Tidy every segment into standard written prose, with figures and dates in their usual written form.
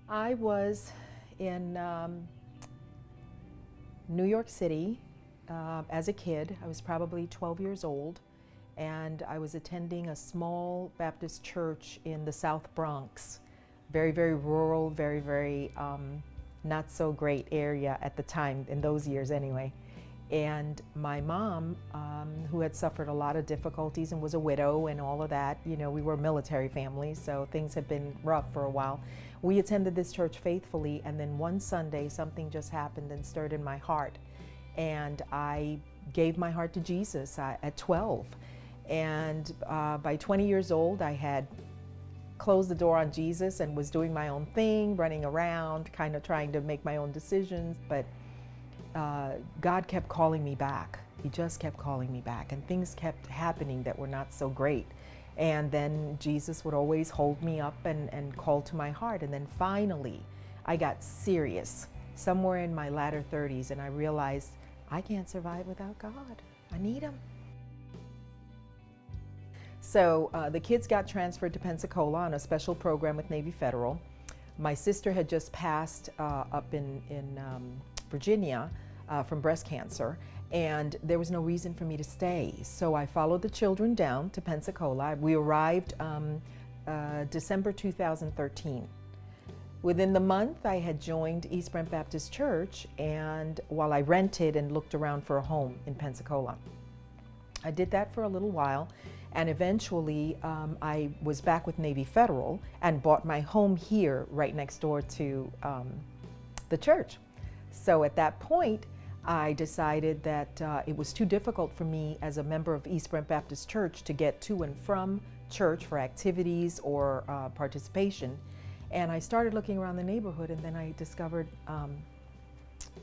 I was in New York City as a kid. I was probably 12 years old, and I was attending a small Baptist church in the South Bronx. Very, very rural, very not so great area at the time, in those years anyway. And my mom, who had suffered a lot of difficulties and was a widow and all of that, you know, we were a military family, so things had been rough for a while. We attended this church faithfully, and then one Sunday something just happened and stirred in my heart. And I gave my heart to Jesus at 12. And by 20 years old, I had closed the door on Jesus and was doing my own thing, running around, kind of trying to make my own decisions. But God kept calling me back. He just kept calling me back, and things kept happening that were not so great. And then Jesus would always hold me up and call to my heart. And then finally, I got serious somewhere in my latter 30s, and I realized I can't survive without God. I need Him. So the kids got transferred to Pensacola on a special program with Navy Federal. My sister had just passed up in Virginia from breast cancer, and there was no reason for me to stay. So I followed the children down to Pensacola. We arrived December 2013. Within the month, I had joined East Brent Baptist Church, and while I rented and looked around for a home in Pensacola. I did that for a little while, and eventually I was back with Navy Federal and bought my home here right next door to the church. So at that point, I decided that it was too difficult for me as a member of East Brent Baptist Church to get to and from church for activities or participation. And I started looking around the neighborhood, and then I discovered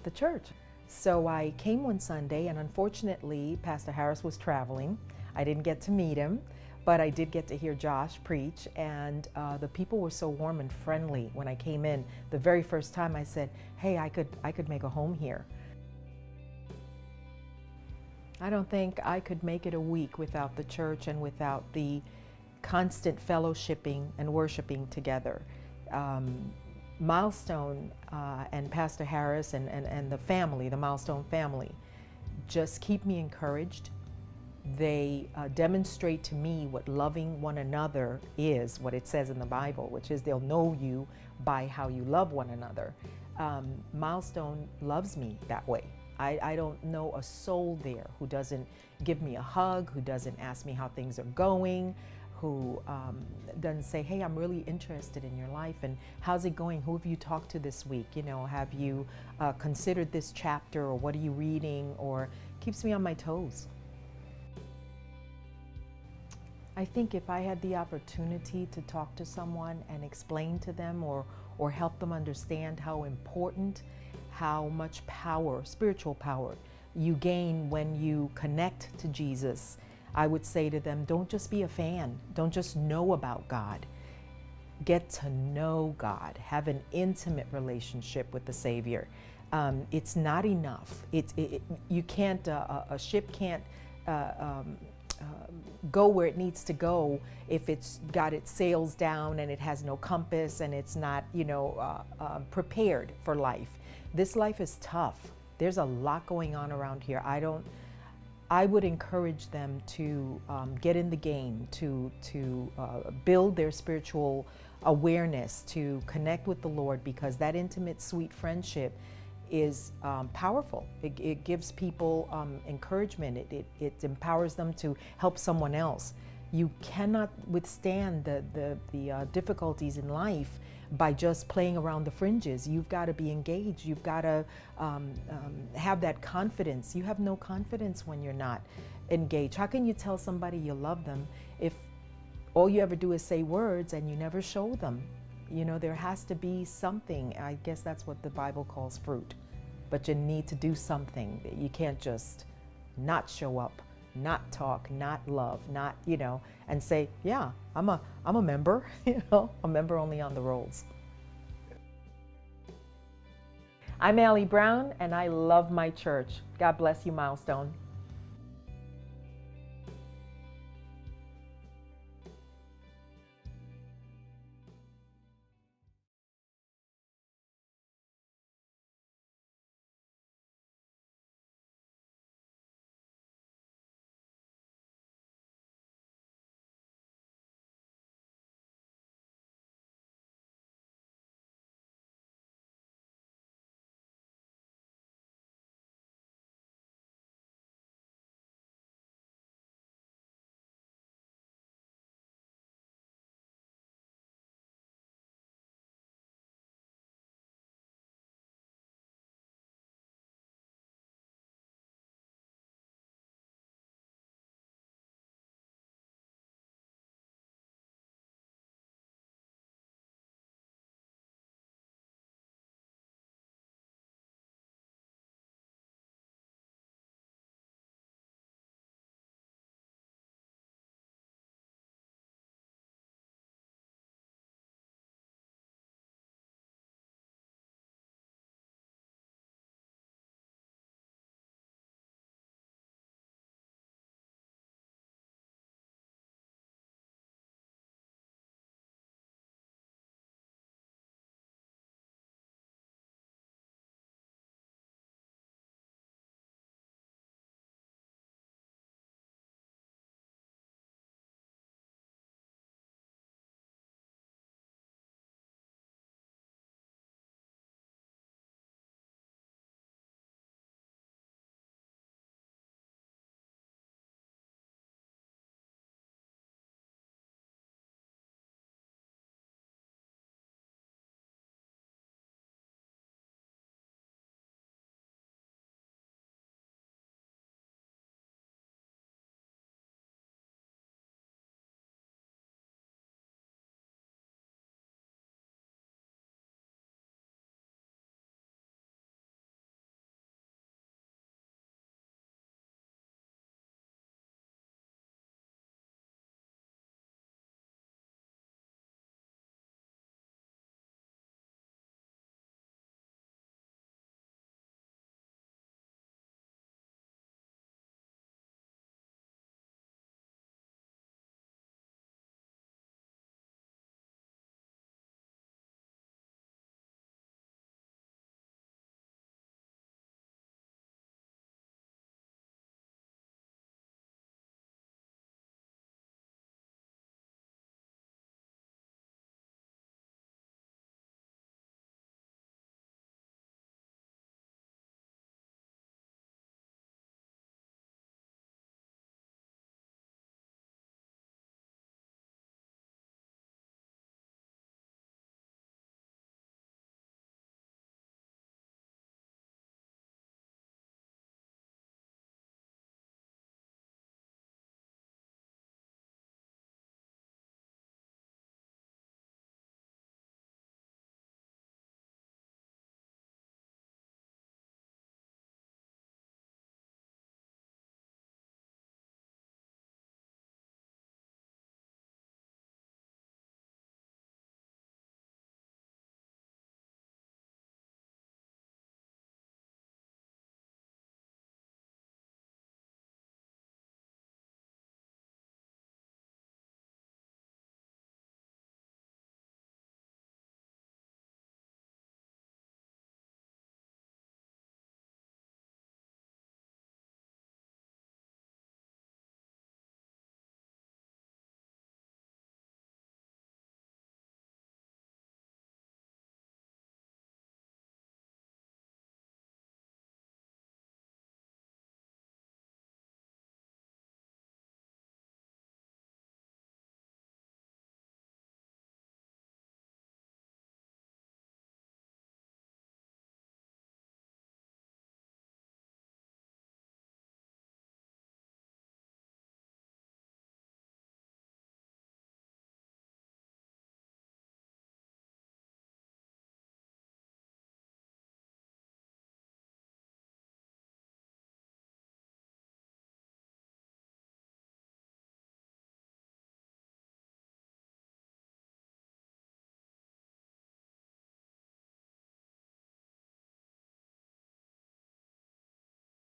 the church. So I came one Sunday, and unfortunately, Pastor Harris was traveling. I didn't get to meet him, but I did get to hear Josh preach, and the people were so warm and friendly when I came in. The very first time I said, hey, I could make a home here. I don't think I could make it a week without the church and without the constant fellowshipping and worshiping together. Milestone and Pastor Harris and the family, the Milestone family, just keep me encouraged. They demonstrate to me what loving one another is, what it says in the Bible, which is they'll know you by how you love one another. Milestone loves me that way. I don't know a soul there who doesn't give me a hug, who doesn't ask me how things are going, who doesn't say, hey, I'm really interested in your life, and how's it going? Who have you talked to this week? You know, have you considered this chapter, or what are you reading? Or keeps me on my toes. I think if I had the opportunity to talk to someone and explain to them or help them understand how important, how much power, spiritual power, you gain when you connect to Jesus, I would say to them, don't just be a fan. Don't just know about God. Get to know God. Have an intimate relationship with the Savior. It's not enough. You can't, a ship can't go where it needs to go if it's got its sails down and it has no compass and it's not, you know, prepared for life. This life is tough. There's a lot going on around here. I would encourage them to get in the game, to build their spiritual awareness, to connect with the Lord, because that intimate, sweet friendship is powerful. It gives people encouragement. It empowers them to help someone else. You cannot withstand the difficulties in life by just playing around the fringes. You've got to be engaged. You've got to have that confidence. You have no confidence when you're not engaged. How can you tell somebody you love them if all you ever do is say words and you never show them? You know, there has to be something. I guess that's what the Bible calls fruit. But you need to do something. You can't just not show up, not talk, not love, not, you know, and say, yeah, I'm a member, you know, a member only on the rolls. I'm Allie Brown, and I love my church. God bless you, Milestone.